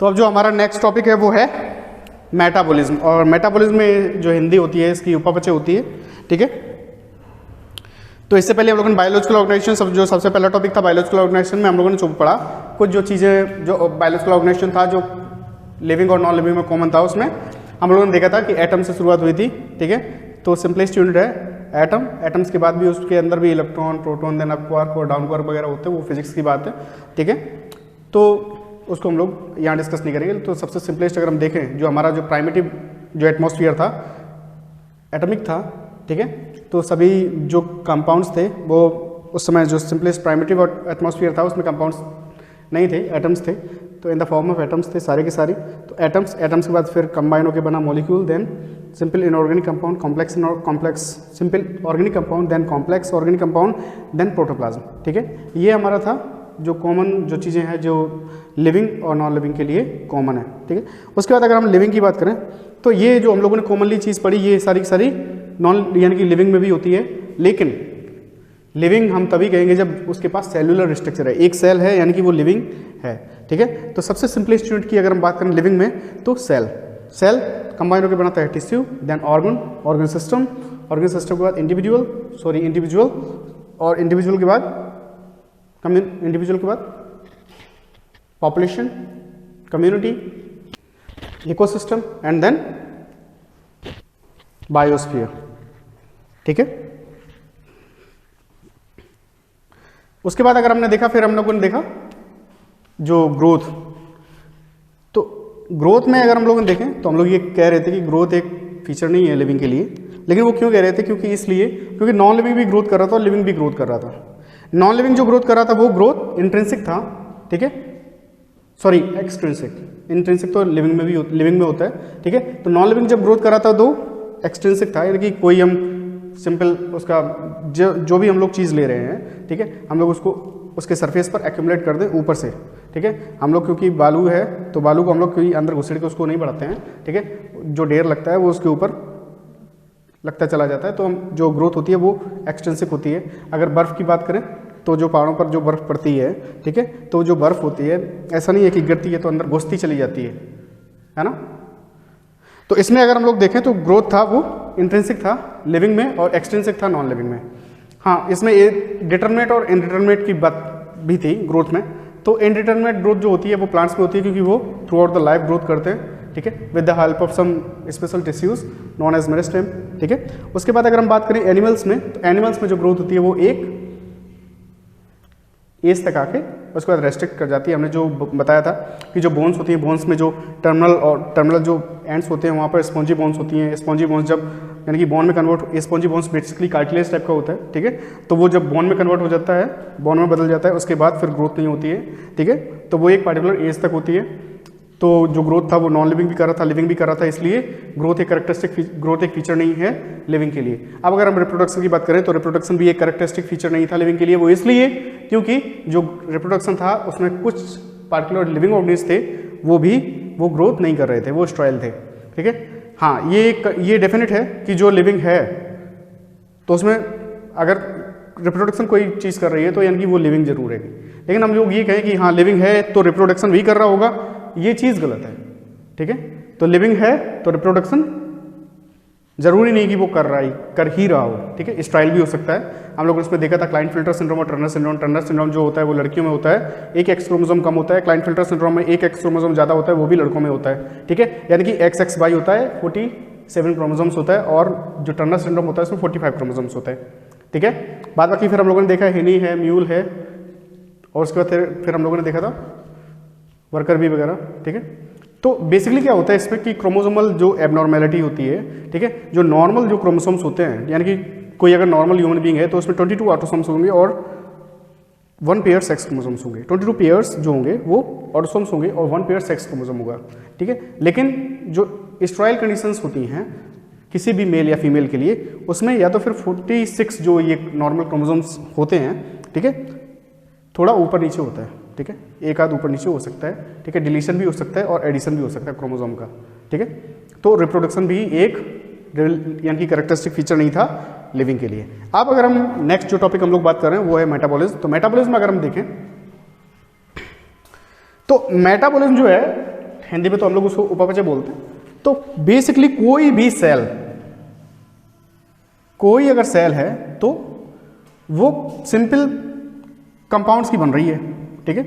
तो अब जो हमारा नेक्स्ट टॉपिक है वो है मेटाबॉलिज्म, और मेटाबॉलिज्म में जो हिंदी होती है इसकी उपपचय होती है, ठीक है। तो इससे पहले हम लोगों ने बायोलॉजिकल ऑर्गेनाइजेशन, जो सबसे पहला टॉपिक था बायोलॉजिकल ऑर्गेनाइजेशन में हम लोगों ने जो पढ़ा, कुछ जो चीज़ें जो बायोलॉजिकल ऑर्गेनाइजेशन था जो लिविंग और नॉन लिविंग में कॉमन था, उसमें हम लोगों ने देखा था कि एटम से शुरुआत हुई थी, ठीक है। तो सिंपलेस्ट यूनिट है एटम, एटम्स के बाद भी उसके अंदर भी electron, proton, then up quark और डाउन क्वार्क वगैरह होते हैं, वो फिजिक्स की बात है, ठीक है। तो उसको हम लोग यहाँ डिस्कस नहीं करेंगे। तो सबसे सिंपलेस्ट अगर हम देखें, जो हमारा जो प्राइमेटिव जो एटमॉस्फेयर था एटॉमिक था, ठीक है। तो सभी जो कंपाउंड्स थे वो उस समय जो सिंपलेस्ट प्राइमेटिव एटमॉस्फेयर था उसमें कंपाउंड्स नहीं थे, एटम्स थे। तो in the form of atoms थे सारे के सारे। तो एटम्स, एटम्स के बाद फिर कंबाइन होकर बना molecule, then simple inorganic compound, complex simple organic compound, then complex organic compound, then protoplasm, ठीक है। ये हमारा था जो कॉमन जो चीज़ें हैं जो लिविंग और नॉन लिविंग के लिए कॉमन है, ठीक है। उसके बाद अगर हम लिविंग की बात करें तो ये जो हम लोगों ने कॉमनली चीज़ पढ़ी ये सारी की सारी नॉन यानी कि लिविंग में भी होती है, लेकिन लिविंग हम तभी कहेंगे जब उसके पास सेलुलर स्ट्रक्चर है, एक सेल है यानी कि वो लिविंग है, ठीक है। तो सबसे सिंपलेस्ट यूनिट की अगर हम बात करें लिविंग में तो सेल, सेल कंबाइन होकर बनाता है tissue, then organ, organ system, organ system के बाद इंडिविजुअल और इंडिविजुअल के बाद population, community, ecosystem and then biosphere, ठीक है। उसके बाद अगर हमने देखा, फिर हम लोगों ने देखा जो ग्रोथ, तो ग्रोथ में अगर हम लोगों ने देखें तो हम लोग ये कह रहे थे कि ग्रोथ एक फीचर नहीं है लिविंग के लिए, लेकिन वो क्यों कह रहे थे, क्योंकि इसलिए क्योंकि नॉन लिविंग भी ग्रोथ कर रहा था और लिविंग भी ग्रोथ कर रहा था। नॉन लिविंग जो ग्रोथ कर रहा था वो ग्रोथ इंट्रिंसिक था, ठीक है, सॉरी एक्सट्रिंसिक, इंट्रिंसिक तो लिविंग में होता है, ठीक है। तो नॉन लिविंग जब ग्रोथ कर रहा था तो एक्सट्रिंसिक था, यानी कि कोई हम सिंपल उसका जो भी हम लोग चीज़ ले रहे हैं, ठीक है, हम लोग उसको उसके सरफेस पर एक्यूमुलेट कर दें ऊपर से, ठीक है। हम लोग क्योंकि बालू है तो बालू को हम लोग कोई अंदर घुसेड़ के उसको नहीं बढ़ाते हैं, ठीक है। जो ढेर लगता है वो उसके ऊपर लगता चला जाता है, तो हम जो ग्रोथ होती है वो एक्सटेंसिक होती है। अगर बर्फ़ की बात करें तो जो पहाड़ों पर जो बर्फ़ पड़ती है, ठीक है, तो जो बर्फ़ होती है ऐसा नहीं है कि गिरती है तो अंदर घुसती चली जाती है ना। तो इसमें अगर हम लोग देखें तो ग्रोथ था वो इंट्रिंसिक था लिविंग में और एक्सट्रिंसिक था नॉन लिविंग में। हाँ, इसमें एक डिटरमिनेट और इनडिटरमिनेट की बात भी थी ग्रोथ में। तो इनडिटरमिनेट ग्रोथ जो होती है वो प्लांट्स में होती है क्योंकि वो throughout the life growth करते हैं, ठीक है, with the help of some special tissues known as meristem, ठीक है। उसके बाद अगर हम बात करें एनिमल्स में, तो एनिमल्स में जो ग्रोथ होती है वो एक एज तक आके उसके बाद रेस्ट्रिक्ट कर जाती है। हमने जो बताया था कि जो बोन्स होती हैं, बोन्स में जो टर्मिनल जो एंड्स होते हैं वहाँ पर स्पॉन्जी बोन्स होती हैं। स्पॉन्जी बोन्स जब यानी कि बोन में convert, spongy bones basically cartilage type का होता है, ठीक है। तो वो जब बोन में कन्वर्ट हो जाता है, बोन में बदल जाता है, उसके बाद फिर ग्रोथ नहीं होती है, ठीक है। तो वो एक पार्टिकुलर एज तक होती है। तो जो ग्रोथ था वो नॉन लिविंग भी कर रहा था, लिविंग भी कर रहा था, इसलिए ग्रोथ एक फीचर नहीं है लिविंग के लिए। अब अगर हम रिप्रोडक्शन की बात करें तो रिप्रोडक्शन भी एक कैरेक्टरिस्टिक फीचर नहीं था लिविंग के लिए। वो इसलिए क्योंकि जो रिप्रोडक्शन था उसमें कुछ पार्टिकुलर लिविंग ऑर्गेनिज्म थे वो ग्रोथ नहीं कर रहे थे, वो स्टेराइल थे, ठीक है। हाँ, ये डेफिनेट है कि जो लिविंग है तो उसमें अगर रिप्रोडक्शन कोई चीज़ कर रही है तो यानी कि वो लिविंग जरूर है। लेकिन हम लोग ये कहें कि हाँ लिविंग है तो रिप्रोडक्शन भी कर रहा होगा, ये चीज़ गलत है, ठीक है। तो लिविंग है तो रिप्रोडक्शन जरूरी नहीं कि वो कर ही रहा हो, ठीक है, स्टाइल भी हो सकता है। हम लोग उसमें देखा था क्लाइनफिल्टर सिंड्रोम और टर्नर सिंड्रोम। टर्नर सिंड्रोम जो होता है वो लड़कियों में होता है, एक एक्स क्रोमोसोम कम होता है। क्लाइनफिल्टर सिंड्रोम में एक एक्स क्रोमोसोम ज़्यादा होता है, वो भी लड़कों में होता है, ठीक है। यानी कि XXY होता है, 47 क्रोमोसोम्स होता है, और जो टर्नर सिंड्रोम होता है उसमें 45 क्रोमोसोम्स होता है, ठीक है। बाद बाकी फिर हम लोगों ने देखा हिनी है, म्यूल है, और उसके बाद फिर हम लोगों ने देखा था वर्कर बी वगैरह, ठीक है। तो बेसिकली क्या होता है इसमें कि क्रोमोसोमल जो एबनॉर्मेलिटी होती है, ठीक है, जो नॉर्मल जो क्रोमोसोम्स होते हैं, यानी कि कोई अगर नॉर्मल ह्यूमन बीइंग है तो उसमें 22 ऑटोसोम्स होंगे और 1 पेयर सेक्स क्रोमोसोम्स होंगे। 22 पेयर्स जो होंगे वो ऑटोसोम्स होंगे और 1 पेयर सेक्स क्रोमोसोम होगा, ठीक है। लेकिन जो स्टेराइल कंडीशंस होती हैं किसी भी मेल या फीमेल के लिए, उसमें या तो फिर 46 जो ये नॉर्मल क्रोमोसोम्स होते हैं, ठीक है, थोड़ा ऊपर नीचे होता है, ठीक है, एक आध ऊपर नीचे हो सकता है, ठीक है, डिलीशन भी हो सकता है और एडिशन भी हो सकता है क्रोमोसोम का, ठीक है। तो रिप्रोडक्शन भी एक यानी कि कैरेक्टरिस्टिक फीचर नहीं था लिविंग के लिए। अब अगर हम नेक्स्ट जो टॉपिक हम लोग बात कर रहे हैं वो है मेटाबॉलिज्म। तो मेटाबॉलिज्म अगर हम देखें तो मेटाबॉलिज्म जो है हिंदी में तो हम लोग उसको उपापचय बोलते हैं। तो बेसिकली कोई भी सेल, कोई अगर सेल है तो वो सिंपल कंपाउंड्स की बन रही है, ठीक है,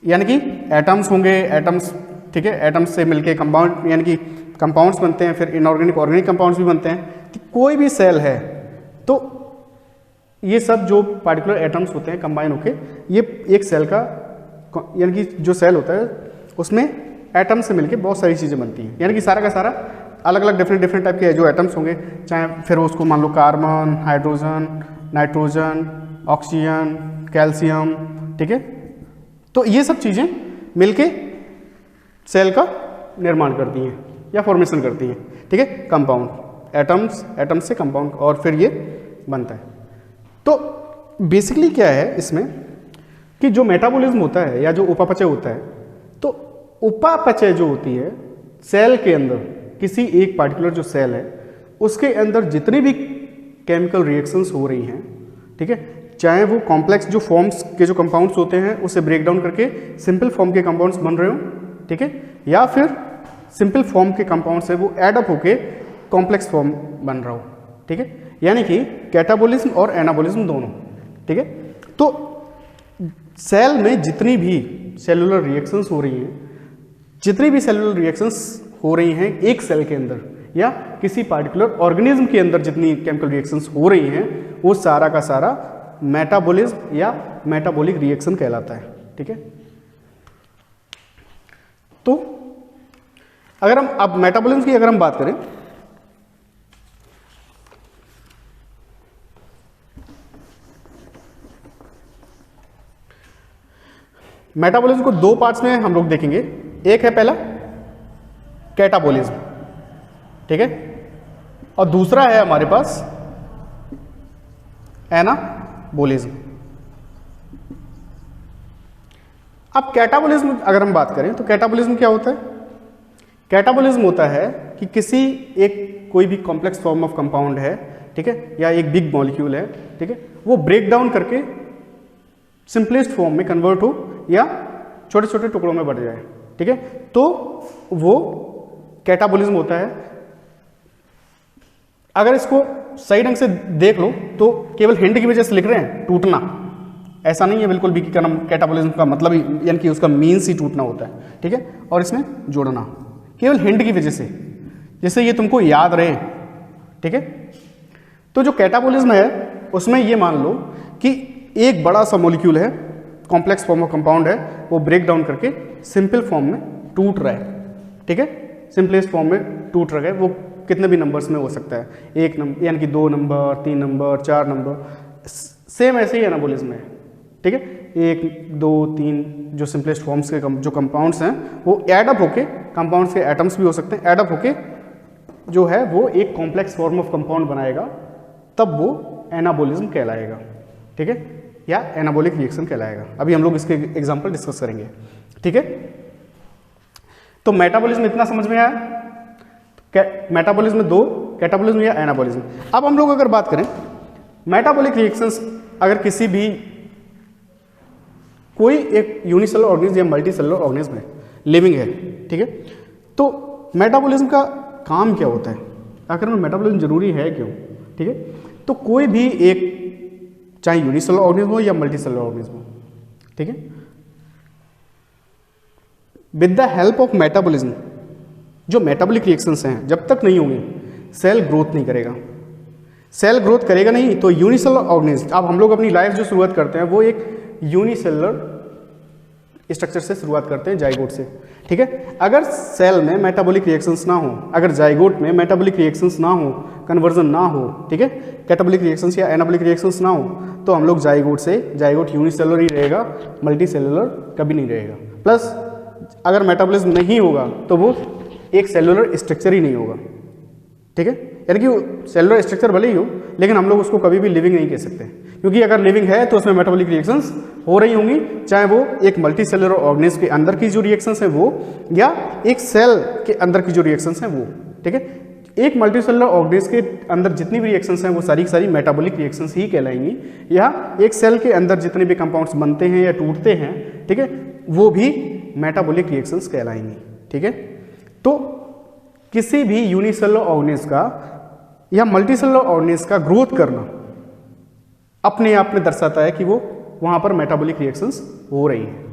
यानी कि एटम्स होंगे, एटम्स, ठीक है, एटम्स से मिलके कंपाउंड यानी कि कंपाउंड्स बनते हैं, फिर इनऑर्गेनिक ऑर्गेनिक कंपाउंड्स भी बनते हैं। तो कोई भी सेल है तो ये सब जो पार्टिकुलर एटम्स होते हैं कंबाइन होके ये एक सेल का, यानी कि जो सेल होता है उसमें एटम से मिलके बहुत सारी चीज़ें बनती हैं, यानी कि सारा का सारा अलग अलग डिफरेंट टाइप के जो एटम्स होंगे, चाहे फिर उसको मान low carbon, hydrogen, nitrogen, oxygen, calcium, ठीक है, तो ये सब चीज़ें मिलके सेल का निर्माण करती हैं या फॉर्मेशन करती हैं, ठीक है, कंपाउंड, एटम्स से कंपाउंड और फिर ये बनता है। तो बेसिकली क्या है इसमें कि जो मेटाबॉलिज्म होता है या जो उपापचय होता है, तो उपापचय जो होती है सेल के अंदर, किसी एक पार्टिकुलर जो सेल है उसके अंदर जितनी भी केमिकल रिएक्शंस हो रही हैं, ठीक है, चाहे वो कॉम्प्लेक्स जो फॉर्म्स के जो कंपाउंड्स होते हैं उसे ब्रेक डाउन करके सिंपल फॉर्म के कंपाउंड्स बन रहे हो, ठीक है, या फिर सिंपल फॉर्म के कंपाउंड से वो एड अप होके कॉम्प्लेक्स फॉर्म बन रहा हो, ठीक है, यानी कि कैटाबॉलिज्म और एनाबॉलिज्म दोनों, ठीक है। तो सेल में जितनी भी सेलुलर रिएक्शंस हो रही हैं, जितनी भी सेलुलर रिएक्शंस हो रही हैं एक सेल के अंदर या किसी पार्टिकुलर ऑर्गेनिज्म के अंदर जितनी केमिकल रिएक्शंस हो रही हैं वो सारा का सारा मेटाबॉलिज्म या मेटाबॉलिक रिएक्शन कहलाता है, ठीक है। तो अगर हम अब मेटाबॉलिज्म की अगर हम बात करें, मेटाबॉलिज्म को दो पार्ट्स में हम लोग देखेंगे। एक है पहला कैटाबॉलिज्म, ठीक है, और दूसरा है हमारे पास एनाबॉलिज्म। अब कैटाबॉलिज्म अगर हम बात करें तो कैटाबॉलिज्म क्या होता है? कैटाबॉलिज्म होता है कि किसी एक कोई भी कॉम्प्लेक्स फॉर्म ऑफ कंपाउंड है, ठीक है, या एक बिग मॉलिक्यूल है, ठीक है, वो ब्रेक डाउन करके सिंपलेस्ट फॉर्म में कन्वर्ट हो या छोटे छोटे टुकड़ों में बढ़ जाए, ठीक है, तो वो कैटाबॉलिज्म होता है। अगर इसको सही ढंग से देख लो तो केवल हिंट की वजह से लिख रहे हैं टूटना, ऐसा नहीं है बिल्कुल भी कि कैटाबॉलिज्म का मतलब यानी कि उसका मीन्स ही टूटना होता है, ठीक है, और इसमें जोड़ना केवल हिंट की वजह से, जिससे ये तुमको याद रहे, ठीक है। तो जो कैटाबॉलिज्म है उसमें ये मान लो कि एक बड़ा सा मॉलिक्यूल है, कॉम्प्लेक्स फॉर्म ऑफ कंपाउंड है, वो ब्रेक डाउन करके सिंपल फॉर्म में टूट रहा है, ठीक है, सिंपलेस्ट फॉर्म में टूट रहा है। वो कितने भी नंबर्स में हो सकता है, एक नंबर यानी कि 2 नंबर, 3 नंबर, 4 नंबर, सेम ऐसे ही एनाबॉलिज्म है, ठीक है, 1 2 3 जो सिंपलेस्ट फॉर्म्स के जो कंपाउंड्स हैं वो एड अप होके, कंपाउंड्स के एटम्स भी हो सकते हैं, एड अप होके जो है वो एक कॉम्प्लेक्स फॉर्म ऑफ कंपाउंड बनाएगा, तब वो एनाबॉलिज्म कहलाएगा, ठीक है, या एनाबॉलिक रिएक्शन कहलाएगा। अभी हम लोग इसके एग्जांपल डिस्कस करेंगे, ठीक है। तो मेटाबॉलिज्म इतना समझ में आया, मेटाबॉलिज्म में 2, कैटाबॉलिज्म या एनाबॉलिज्म। अब हम लोग अगर बात करें मेटाबॉलिक रिएक्शंस, अगर किसी भी कोई एक यूनिसेलुलर ऑर्गेनिज्म या मल्टीसेलुलर ऑर्गेनिज्म है, लिविंग है, ठीक है, तो मेटाबॉलिज्म का काम क्या होता है, आखिर में मेटाबॉलिज्म जरूरी है क्यों, ठीक है। तो कोई भी एक, चाहे यूनिसेलुलर ऑर्गेनिज्म हो या मल्टीसेलुलर ऑर्गेनिज्म हो, ठीक है, with the help of metabolism, जो मेटाबॉलिक रिएक्शंस हैं जब तक नहीं होंगे सेल ग्रोथ नहीं करेगा। सेल ग्रोथ करेगा नहीं तो यूनिसेलुलर ऑर्गेनिज्म, अब हम लोग अपनी लाइफ जो शुरुआत करते हैं वो एक यूनिसेलुलर स्ट्रक्चर से शुरुआत करते हैं, जाइगोट से, ठीक है। अगर सेल में मेटाबॉलिक रिएक्शंस ना हो, अगर जाइगोट में मेटाबॉलिक रिएक्शंस ना हो, कन्वर्जन ना हो, ठीक है, कैटाबॉलिक रिएक्शंस या एनाबॉलिक रिएक्शंस ना हो, तो हम लोग जाइगोट यूनिसेलुलर ही रहेगा, मल्टीसेलुलर कभी नहीं रहेगा। प्लस अगर मेटाबॉलिज्म नहीं होगा तो वो एक सेलुलर स्ट्रक्चर ही नहीं होगा, ठीक है, यानी कि सेलुलर स्ट्रक्चर भले ही हो लेकिन हम लोग उसको कभी भी लिविंग नहीं कह सकते, क्योंकि अगर लिविंग है तो उसमें मेटाबॉलिक रिएक्शंस हो रही होंगी, चाहे वो एक मल्टीसेलुलर ऑर्गेनिज्म के अंदर की जो रिएक्शंस हैं वो, या एक सेल के अंदर की जो रिएक्शंस हैं वो, ठीक है। एक मल्टीसेलुलर ऑर्गेनिज्म के अंदर जितनी भी रिएक्शंस हैं वो सारी की सारी मेटाबॉलिक रिएक्शंस ही कहलाएंगी, या एक सेल के अंदर जितने भी कंपाउंड्स बनते हैं या टूटते हैं, ठीक है, वो भी मेटाबॉलिक रिएक्शंस कहलाएंगी। ठीक है, तो किसी भी यूनिसेलुलर ऑर्गेनिज्म का या मल्टीसेलुलर ऑर्गेनिज्म का ग्रोथ करना अपने आप में दर्शाता है कि वो वहां पर मेटाबॉलिक रिएक्शंस हो रही हैं।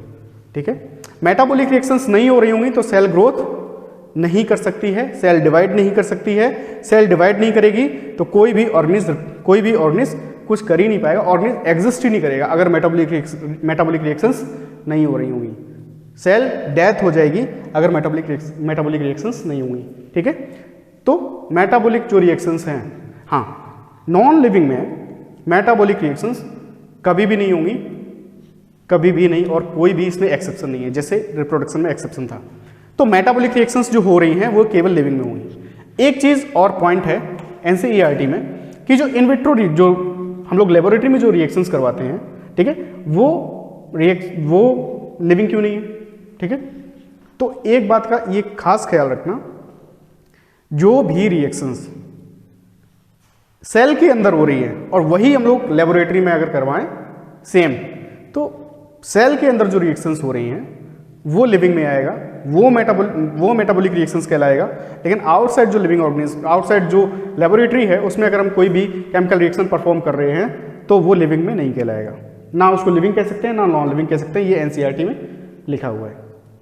ठीक है, मेटाबॉलिक रिएक्शंस नहीं हो रही होंगी तो सेल ग्रोथ नहीं कर सकती है, सेल डिवाइड नहीं कर सकती है। सेल डिवाइड नहीं करेगी तो कोई भी ऑर्गेनिज्म कुछ कर ही नहीं पाएगा, ऑर्गेनिज्म एग्जिस्ट ही नहीं करेगा अगर मेटाबॉलिक रिएक्शंस नहीं हो रही होंगी। सेल डेथ हो जाएगी अगर मेटाबॉलिक रिएक्शंस नहीं होंगी। ठीक है, तो मेटाबॉलिक जो रिएक्शंस हैं, हाँ, नॉन लिविंग में मेटाबॉलिक रिएक्शंस कभी भी नहीं होंगी, कभी भी नहीं, और कोई भी इसमें एक्सेप्शन नहीं है, जैसे रिप्रोडक्शन में एक्सेप्शन था। तो मेटाबॉलिक रिएक्शंस जो हो रही हैं वो केवल लिविंग में होंगी। एक चीज और पॉइंट है एनसीईआरटी में कि जो इनविट्रो जो हम लोग लेबोरेटरी में जो रिएक्शंस करवाते हैं, ठीक है, वो लिविंग क्यों नहीं है। ठीक है, तो एक बात का ये खास ख्याल रखना, जो भी रिएक्शंस सेल के अंदर हो रही है और वही हम लोग लेबोरेटरी में अगर करवाएं सेम, तो सेल के अंदर जो रिएक्शंस हो रही हैं वो लिविंग में आएगा, वो मेटाबॉलिक रिएक्शंस कहलाएगा। लेकिन आउटसाइड जो लिविंग ऑर्गेनिज्म, आउटसाइड जो लेबोरेटरी है, उसमें अगर हम कोई भी केमिकल रिएक्शन परफॉर्म कर रहे हैं तो वो लिविंग में नहीं कहलाएगा। ना उसको लिविंग कह सकते हैं ना नॉन लिविंग कह सकते हैं, ये एनसीईआरटी में लिखा हुआ है।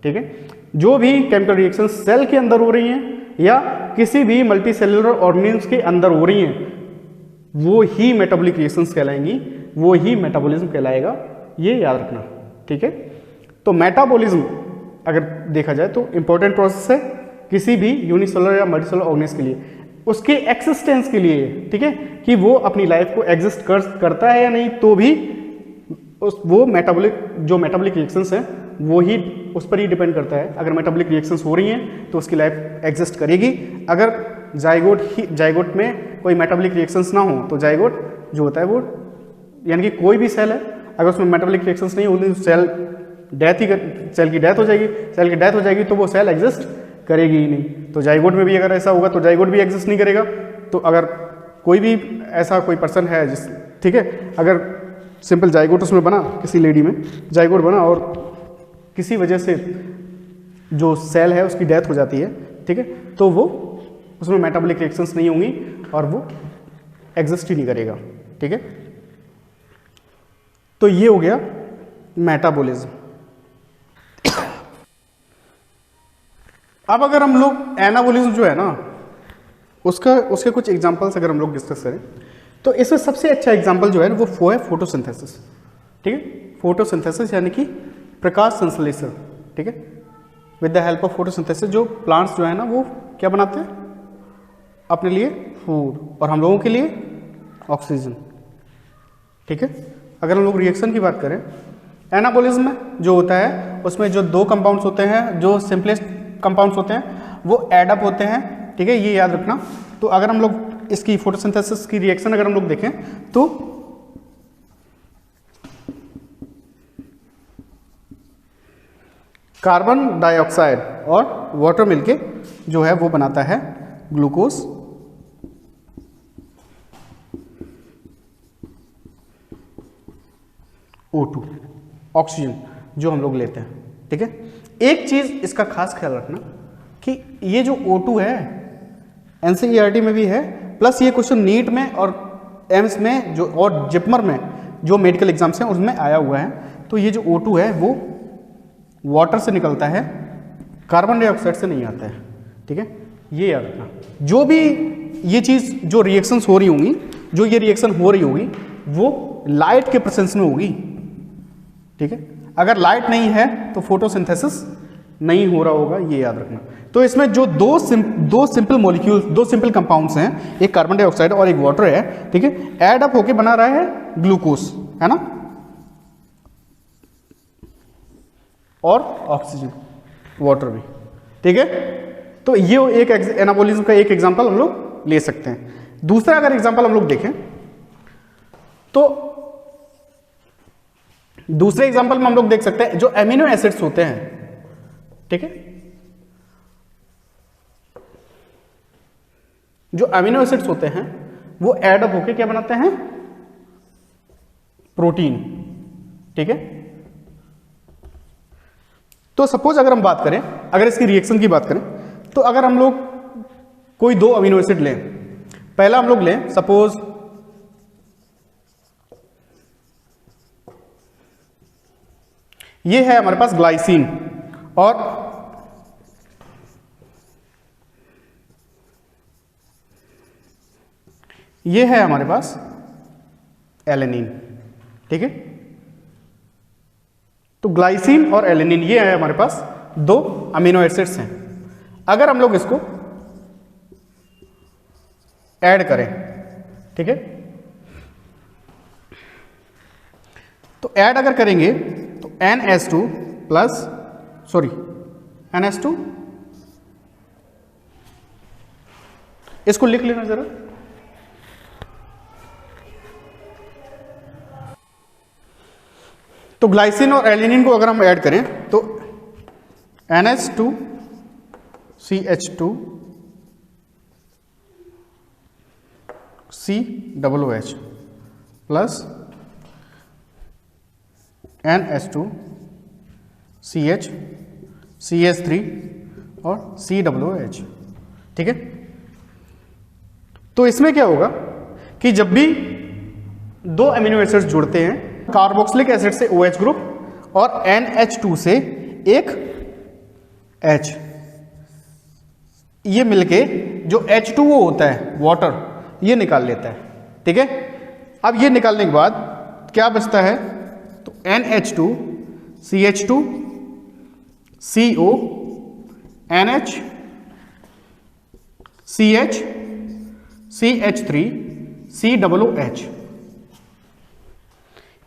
ठीक है, जो भी केमिकल रिएक्शन सेल के अंदर हो रही हैं या किसी भी मल्टी सेलुलर ऑर्गेनिज्म के अंदर हो रही हैं वो ही मेटाबॉलिक रिएक्शंस कहलाएंगी, वो ही मेटाबॉलिज्म कहलाएगा, ये याद रखना। ठीक है, तो मेटाबॉलिज्म अगर देखा जाए तो इंपॉर्टेंट प्रोसेस है किसी भी यूनिसेलुलर या मल्टीसेलुलर ऑर्गेनिज्म के लिए, उसके एक्सिस्टेंस के लिए। ठीक है, कि वो अपनी लाइफ को एग्जिस्ट करता है या नहीं, तो भी वो मेटाबॉलिक रिएक्शंस हैं वो ही उस पर ही डिपेंड करता है। अगर मेटाबॉलिक रिएक्शंस हो रही हैं तो उसकी लाइफ एग्जिस्ट करेगी। अगर जाइगोट में कोई मेटाबॉलिक रिएक्शंस ना हो तो जाइगोट जो होता है वो, यानी कि कोई भी सेल है, अगर उसमें मेटाबॉलिक रिएक्शंस नहीं होती तो सेल की डेथ हो जाएगी। सेल की डेथ हो जाएगी तो वो सेल एग्जिस्ट करेगी ही नहीं। तो जाइगोट में भी अगर ऐसा होगा तो जाइगोट भी एग्जिस्ट नहीं करेगा। तो अगर कोई भी ऐसा कोई पर्सन है ठीक है, अगर सिंपल जाइगोट उसमें बना, किसी लेडी में जाइगोट बना और किसी वजह से जो सेल है उसकी डेथ हो जाती है, ठीक है, तो वो उसमें मेटाबॉलिक रिएक्शंस नहीं होंगी और वो एग्जिस्ट ही नहीं करेगा। ठीक है, तो ये हो गया मेटाबॉलिज्म। अब अगर हम लोग एनाबॉलिज्म जो है ना उसके कुछ एग्जांपल्स अगर हम लोग डिस्कस करें तो इसमें सबसे अच्छा एग्जांपल जो है वो है फोटोसिंथेसिस। ठीक है, फोटोसिंथेसिस यानी कि प्रकाश संश्लेषण। ठीक है, with the help of photosynthesis जो प्लांट्स जो है ना वो क्या बनाते हैं अपने लिए फूड और हम लोगों के लिए ऑक्सीजन। ठीक है, अगर हम लोग रिएक्शन की बात करें एनाबॉलिज्म में जो होता है उसमें जो दो कंपाउंड्स होते हैं, जो सिंपलेस्ट कंपाउंड्स होते हैं वो एड अप होते हैं। ठीक है, ये याद रखना। तो अगर हम लोग इसकी फोटोसिंथेसिस की रिएक्शन अगर हम लोग देखें तो कार्बन डाइऑक्साइड और वाटर मिलके जो है वो बनाता है ग्लूकोज O2, ऑक्सीजन जो हम लोग लेते हैं। ठीक है, एक चीज इसका खास ख्याल रखना कि ये जो O2 है एनसीईआरटी में भी है, प्लस ये क्वेश्चन नीट में और एम्स में जो और जिपमर में जो मेडिकल एग्जाम्स हैं उसमें आया हुआ है। तो ये जो O2 है वो वाटर से निकलता है, कार्बन डाइऑक्साइड से नहीं आता है। ठीक है, ये याद रखना। जो भी ये चीज़ जो रिएक्शंस हो रही होंगी, जो ये रिएक्शन हो रही होगी वो लाइट के प्रेजेंस में होगी। ठीक है, अगर लाइट नहीं है तो फोटोसिंथेसिस नहीं हो रहा होगा, ये याद रखना। तो इसमें जो दो सिंपल मॉलिक्यूल्स, दो सिंपल कंपाउंड्स हैं, एक कार्बन डाइऑक्साइड और एक वाटर है, ठीक है, एड अप होके बना रहा है ग्लूकोज, है ना, और ऑक्सीजन, वाटर भी। ठीक है, तो ये एक एनाबॉलिज्म का एक एग्जांपल हम लोग ले सकते हैं। दूसरा अगर एग्जांपल हम लोग देखें तो दूसरे एग्जांपल में हम लोग देख सकते हैं जो एमिनो एसिड्स होते हैं। ठीक है, जो अमीनो एसिड्स होते हैं वो एड अप होके क्या बनाते हैं, प्रोटीन। ठीक है, तो सपोज अगर हम बात करें, अगर इसकी रिएक्शन की बात करें, तो अगर हम लोग कोई दो अमीनो एसिड लें, पहला हम लोग लें सपोज ये है हमारे पास ग्लाइसिन और ये है हमारे पास एलेनिन, ठीक है। तो ग्लाइसिन और एलेनिन ये है हमारे पास दो अमीनो एसिड्स हैं। अगर हम लोग इसको ऐड करें, ठीक है, तो ऐड अगर करेंगे तो NH2 प्लस NH2, इसको लिख लेना जरा। तो ग्लाइसिन और एलिनिन को अगर हम ऐड करें तो NH2 CH2 COOH plus NH2 CH CH3 और COOH, ठीक है। तो इसमें क्या होगा कि जब भी दो अमीनो एसिड्स जुड़ते हैं, कार्बोक्सिलिक एसिड से OH ग्रुप और NH2 से एक H, ये मिलके जो H2O होता है वाटर, ये निकाल लेता है, ठीक है। अब ये निकालने के बाद क्या बचता है, तो NH2 CH2 CO NH CH CH3 COOH,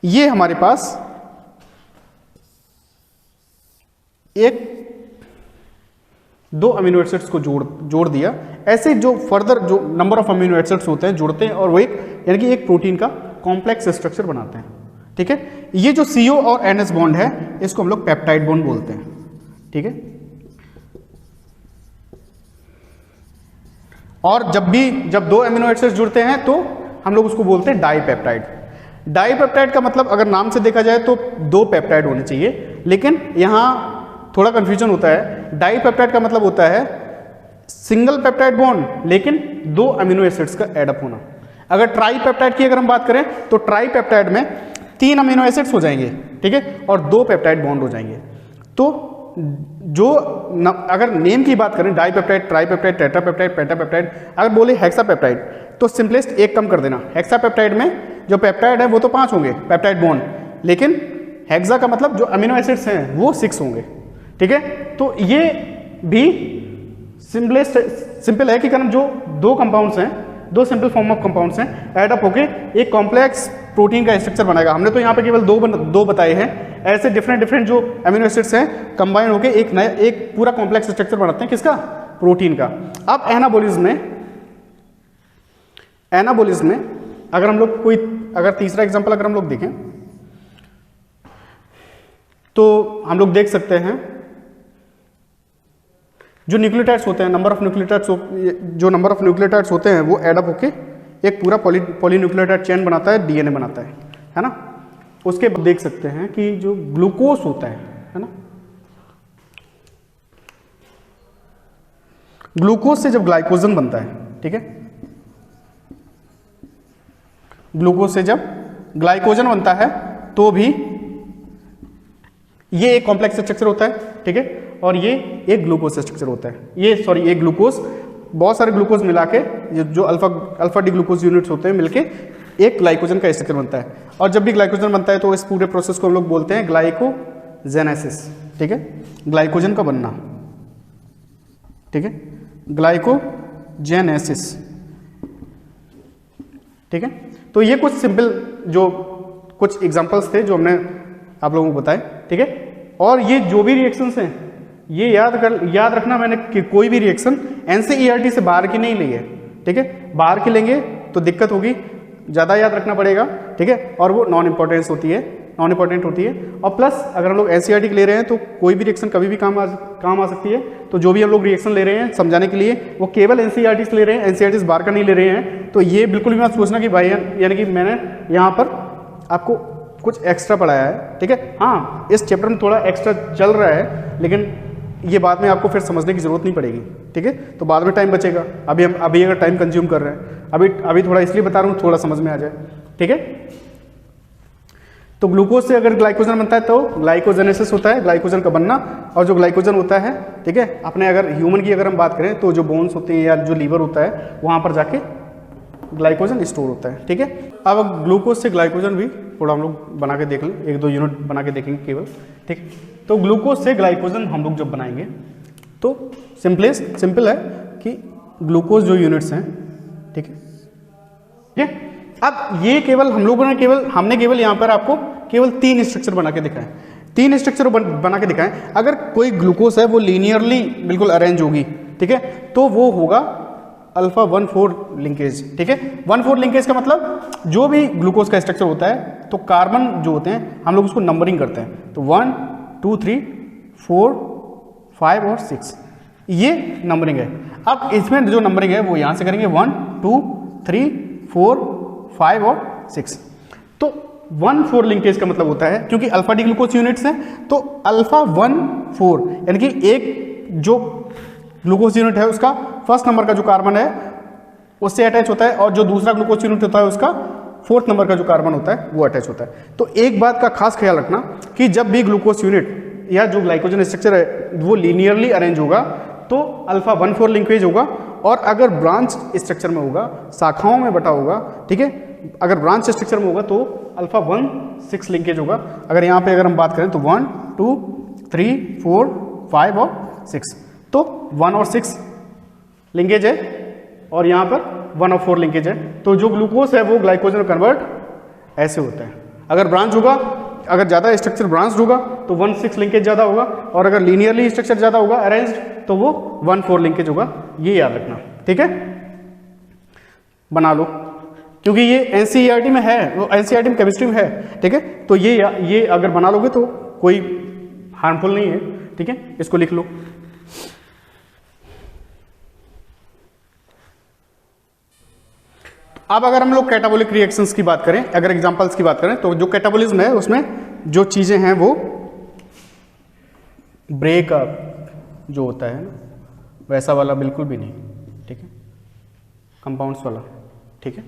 ये हमारे पास एक दो अमीनो एसिड्स को जोड़ दिया। ऐसे जो फर्दर जो नंबर ऑफ अमीनो एसिड्स होते हैं जुड़ते हैं और वो एक यानी कि एक प्रोटीन का कॉम्प्लेक्स स्ट्रक्चर बनाते हैं, ठीक है। ये जो CO और NH बॉन्ड है इसको हम लोग पेप्टाइड बॉन्ड बोलते हैं, ठीक है। और जब दो अमीनो एसिड्स जुड़ते हैं तो हम लोग उसको बोलते हैं डाईपेप्टाइड। डाईपेप्टाइड का मतलब अगर नाम से देखा जाए तो दो पेप्टाइड होने चाहिए, लेकिन यहां थोड़ा कंफ्यूजन होता है। डाईपेप्टाइड का मतलब होता है सिंगल पेप्टाइड बॉन्ड लेकिन दो अमीनो एसिड्स का एडअप होना। अगर ट्राईपेप्टाइड की अगर हम बात करें तो ट्राईपेप्टाइड में तीन अमीनो एसिड्स हो जाएंगे, ठीक है, और दो पेप्टाइड बॉन्ड हो जाएंगे। तो अगर नेम की बात करें डाईपेप्टाइड, ट्राईपेप्टाइड, टेट्रापेप्टाइड, पेंटापेप्टाइड, अगर बोले हेक्सापेप्टाइड तो सिंपलेस्ट एक कम कर देना। हेक्सापेप्टाइड में जो पेप्टाइड है वो तो 5 होंगे पेप्टाइड बॉन्ड, लेकिन हेक्सा का मतलब जो अमीनो एसिड्स हैं वो 6 होंगे, ठीक है। तो ये भी सिंपल है कि कारण जो दो कंपाउंड्स हैं, दो सिंपल फॉर्म ऑफ कंपाउंड्स हैं, एडअप होके एक कॉम्प्लेक्स प्रोटीन का स्ट्रक्चर बनाएगा। हमने तो यहाँ पे केवल दो बताए हैं, ऐसे डिफरेंट जो अमीनो एसिड्स हैं कंबाइन होके एक पूरा कॉम्प्लेक्स स्ट्रक्चर बनाते हैं, किसका, प्रोटीन का। अब एनाबोलिज्म में अगर हम लोग अगर तीसरा एग्जांपल अगर हम लोग देखें तो हम लोग देख सकते हैं जो न्यूक्लियोटाइड्स होते हैं, नंबर ऑफ न्यूक्लियोटाइड्स होते हैं वो एडअप होके एक पूरा पॉलीन्यूक्लियोटाइड चेन बनाता है, DNA बनाता है ना। उसके बाद देख सकते हैं कि जो ग्लूकोज होता है ना, ग्लूकोज से जब ग्लाइकोजन बनता है, ठीक है, ग्लूकोज से जब ग्लाइकोजन बनता है तो भी ये एक कॉम्प्लेक्स स्ट्रक्चर होता है, ठीक है, और ये एक ग्लूकोज स्ट्रक्चर होता है। एक ग्लूकोज, बहुत सारे ग्लूकोज मिला के जो अल्फा डी ग्लूकोज यूनिट्स होते हैं मिलके एक ग्लाइकोजन का स्ट्रक्चर बनता है। और जब भी ग्लाइकोजन बनता है तो इस पूरे प्रोसेस को हम लोग बोलते हैं ग्लाइकोजेनेसिस, ठीक है, ग्लाइकोजन का बनना, ठीक है, ग्लाइकोजेनेसिस, ठीक है। तो ये कुछ सिंपल जो कुछ एग्जांपल्स थे जो हमने आप लोगों को बताए, ठीक है। और ये जो भी रिएक्शंस हैं ये याद रखना मैंने कि कोई भी रिएक्शन NCERT से बाहर की नहीं ली है, ठीक है। बाहर की लेंगे तो दिक्कत होगी, ज़्यादा याद रखना पड़ेगा, ठीक है, और वो नॉन इंपॉर्टेंट होती है। और प्लस अगर हम लोग NCERT के ले रहे हैं तो कोई भी रिएक्शन कभी भी काम आ सकती है। तो जो भी हम लोग रिएक्शन ले रहे हैं समझाने के लिए वो केवल NCERT से ले रहे हैं, NCERT से बाहर का नहीं ले रहे हैं। तो ये बिल्कुल भी मत सोचना कि भाई यानी कि मैंने यहाँ पर आपको कुछ एक्स्ट्रा पढ़ाया है, ठीक है। हाँ, इस चैप्टर में थोड़ा एक्स्ट्रा चल रहा है, लेकिन ये बाद में आपको फिर समझने की जरूरत नहीं पड़ेगी, ठीक है। तो बाद में टाइम बचेगा, अभी अगर टाइम कंज्यूम कर रहे हैं, अभी थोड़ा इसलिए बता रहा हूँ थोड़ा समझ में आ जाए, ठीक है। तो ग्लूकोज से अगर ग्लाइकोजन बनता है तो ग्लाइकोजेनेसिस होता है, ग्लाइकोजन का बनना, और जो ग्लाइकोजन होता है, ठीक है, अपने अगर ह्यूमन की अगर हम बात करें तो जो बोन्स होते हैं या जो लीवर होता है वहाँ पर जाके ग्लाइकोजन स्टोर होता है, ठीक है। अब ग्लूकोज से ग्लाइकोजन भी थोड़ा हम लोग बना के देख लें, 1-2 यूनिट बना के देखेंगे केवल, ठीक। तो ग्लूकोज से ग्लाइकोजन हम लोग जब बनाएंगे तो सिंपल है कि ग्लूकोज जो यूनिट्स हैं, ठीक है। अब ये केवल हम लोगों ने हमने केवल यहाँ पर आपको केवल 3 स्ट्रक्चर बना के दिखाएं, 3 स्ट्रक्चर बना के दिखाएं। अगर कोई ग्लूकोज है वो लीनियरली बिल्कुल अरेंज होगी, ठीक है, तो वो होगा अल्फा 1,4 लिंकेज, ठीक है। 1,4 लिंकेज का मतलब जो भी ग्लूकोज का स्ट्रक्चर होता है तो कार्बन जो होते हैं हम लोग उसको नंबरिंग करते हैं, तो 1, 2, 3, 4, 5 और 6 ये नंबरिंग है। अब इसमें जो नंबरिंग है वो यहाँ से करेंगे 1, 2, 3, 4, 5 और 6। तो 1,4 लिंकेज का मतलब होता है, क्योंकि अल्फा डी ग्लूकोज यूनिट्स हैं तो अल्फा 1,4 यानी कि एक जो ग्लूकोज यूनिट है उसका फर्स्ट नंबर का जो कार्बन है उससे अटैच होता है, और जो दूसरा ग्लूकोज यूनिट होता है उसका 4th नंबर का जो कार्बन होता है वो अटैच होता है। तो एक बात का खास ख्याल रखना कि जब भी ग्लूकोज यूनिट या जो ग्लाइकोजन स्ट्रक्चर है वो लीनियरली अरेंज होगा तो अल्फा 1,4 लिंकेज होगा, और अगर ब्रांच स्ट्रक्चर में होगा, शाखाओं में बटा होगा, ठीक है, अगर ब्रांच स्ट्रक्चर में होगा तो अल्फा 1,6 लिंकेज होगा। अगर यहाँ पे अगर हम बात करें तो 1, 2, 3, 4, 5 और 6, तो 1 और 6 लिंकेज है और यहाँ पर 1 और 4 लिंकेज है। तो जो ग्लूकोज है वो ग्लाइकोजन में कन्वर्ट ऐसे होता है। अगर ब्रांच होगा, अगर ज़्यादा स्ट्रक्चर ब्रांच होगा तो 1,6 लिंकेज ज़्यादा होगा, और अगर लीनियरली स्ट्रक्चर ज़्यादा होगा अरेंज्ड तो वो 1,4 लिंकेज होगा। ये याद रखना, ठीक है, बना लो, क्योंकि ये एनसीईआरटी में है, वो एनसीईआरटी में केमिस्ट्री में है, ठीक है। तो ये अगर बना लोगे तो कोई हार्मफुल नहीं है, ठीक है, इसको लिख लो। अब अगर हम लोग कैटाबोलिक रिएक्शंस की बात करें, अगर एग्जांपल्स की बात करें, तो जो कैटाबोलिज्म है उसमें जो चीजें हैं वो ब्रेकअप जो होता है ना वैसा वाला बिल्कुल भी नहीं, ठीक है, कंपाउंड्स वाला, ठीक है।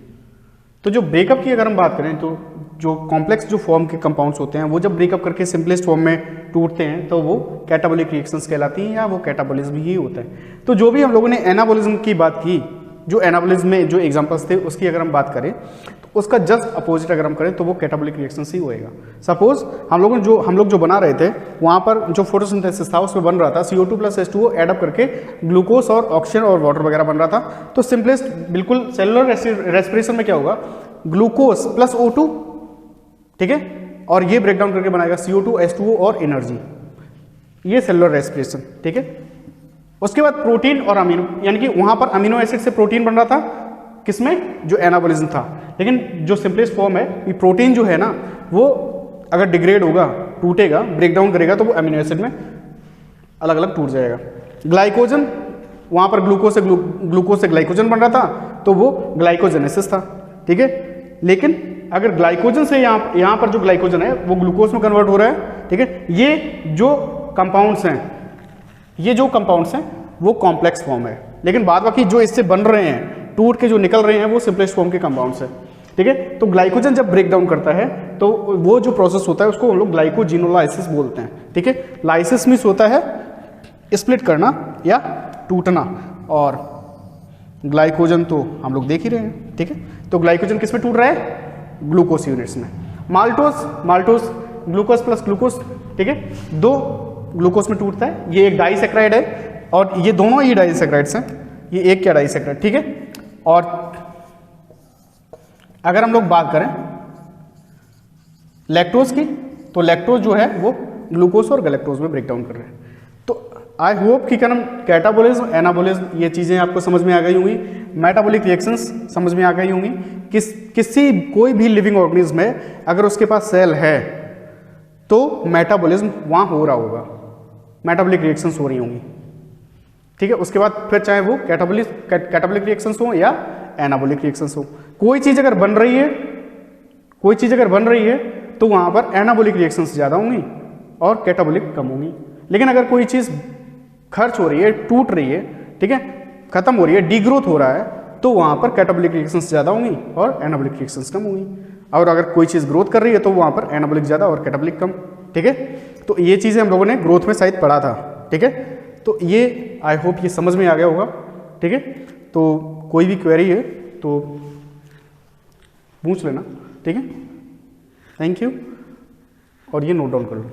तो जो ब्रेकअप की अगर हम बात करें तो जो कॉम्प्लेक्स जो फॉर्म के कंपाउंड्स होते हैं वो जब ब्रेकअप करके सिंपलेस्ट फॉर्म में टूटते हैं तो वो कैटाबोलिक रिएक्शंस कहलाती हैं, या वो कैटाबोलिज्म ही होता है। तो जो भी हम लोगों ने एनाबोलिज्म की बात की, जो एनाबोलिज्म में जो एग्जांपल्स थे उसकी अगर हम बात करें तो उसका जस्ट अपोजिट अगर हम करें तो वो कैटाबोलिक रिएक्शंस ही होएगा। सपोज हम लोग जो बना रहे थे वहाँ पर जो फोटोसिंथेसिस था उसमें बन रहा था CO2 + H2O एड अप करके ग्लूकोज और ऑक्सीजन और वाटर वगैरह बन रहा था। तो सिंपलेस्ट बिल्कुल सेलुलर रेस्पिरेशन में क्या होगा, ग्लूकोज + O2, ठीक है, और ये ब्रेक डाउन करके बनाएगा CO2, H2O और एनर्जी, ये सेलुलर रेस्पिरेशन, ठीक है। उसके बाद प्रोटीन और अमीनो, यानी कि वहां पर अमीनो एसिड से प्रोटीन बन रहा था, किसमें, जो एनाबोलिज्म था। लेकिन जो सिंपलेस्ट फॉर्म है कि प्रोटीन जो है ना वो अगर डिग्रेड होगा, टूटेगा, ब्रेक डाउन करेगा तो वो अमीनो एसिड में अलग अलग टूट जाएगा। ग्लाइकोजन, वहां पर ग्लूकोज से ग्लाइकोजन बन रहा था तो वो ग्लाइकोजेनेसिस था, ठीक है। लेकिन अगर ग्लाइकोजन से यहाँ पर जो ग्लाइकोजन है वो ग्लूकोज में कन्वर्ट हो रहा है, ठीक है। ये जो कंपाउंड्स हैं वो कॉम्प्लेक्स फॉर्म है, लेकिन बाद बाकी जो इससे बन रहे हैं, टूट के जो निकल रहे हैं, वो सिंपलेस्ट फॉर्म के कंपाउंड्स हैं, ठीक है। तो ग्लाइकोजन जब ब्रेक डाउन करता है तो वो जो प्रोसेस होता है उसको हम लोग ग्लाइकोजिनोलाइसिस बोलते हैं, ठीक है। लाइसिस मीन्स होता है स्प्लिट करना या टूटना, और ग्लाइकोजन तो हम लोग देख ही रहे हैं, ठीक है। तो ग्लाइकोजन किस में टूट रहा है, ग्लूकोज यूनिट्स में। माल्टोस ग्लूकोज + ग्लूकोज, ठीक है, 2 ग्लूकोज में टूटता है। ये एक डाइसैक्राइड है और ये दोनों ही डाइसैक्राइड्स हैं, ये एक क्या डाइसैक्राइड, ठीक है। और अगर हम लोग बात करें लैक्टोज की, तो लैक्टोज जो है वो ग्लूकोज और गैलेक्टोज में ब्रेक डाउन कर रहे हैं। तो आई होप कि कैटाबोलिज्म, एनाबोलिज्म ये चीज़ें आपको समझ में आ गई होंगी, मेटाबॉलिक रिएक्शंस समझ में आ गई होंगी। कोई भी लिविंग ऑर्गेनिज्म है अगर उसके पास सेल है तो मेटाबॉलिज्म वहाँ हो रहा होगा, मेटाबॉलिक रिएक्शंस हो रही होंगी, ठीक है। उसके बाद फिर चाहे वो कैटाबॉलिक रिएक्शंस हो या एनाबॉलिक रिएक्शंस हो, कोई चीज़ अगर बन रही है तो वहाँ पर एनाबोलिक रिएक्शंस ज़्यादा होंगी और कैटाबोलिक कम होंगी। लेकिन अगर कोई चीज़ खर्च हो रही है, टूट रही है, ठीक है, खत्म हो रही है, डीग्रोथ हो रहा है, तो वहाँ पर कैटाबोलिक रिएक्शंस ज़्यादा होंगी और एनाबोलिक रिएक्शंस कम होंगी। और अगर कोई चीज़ ग्रोथ कर रही है तो वहाँ पर एनाबोलिक ज़्यादा और कैटाबोलिक कम। ठीक है, तो ये चीज़ें हम लोगों ने ग्रोथ में शायद पढ़ा था। ठीक है, तो ये आई होप ये समझ में आ गया होगा। ठीक है, तो कोई भी क्वेरी है तो पूछ लेना। ठीक है, थैंक यू, और ये नोट डाउन कर लो।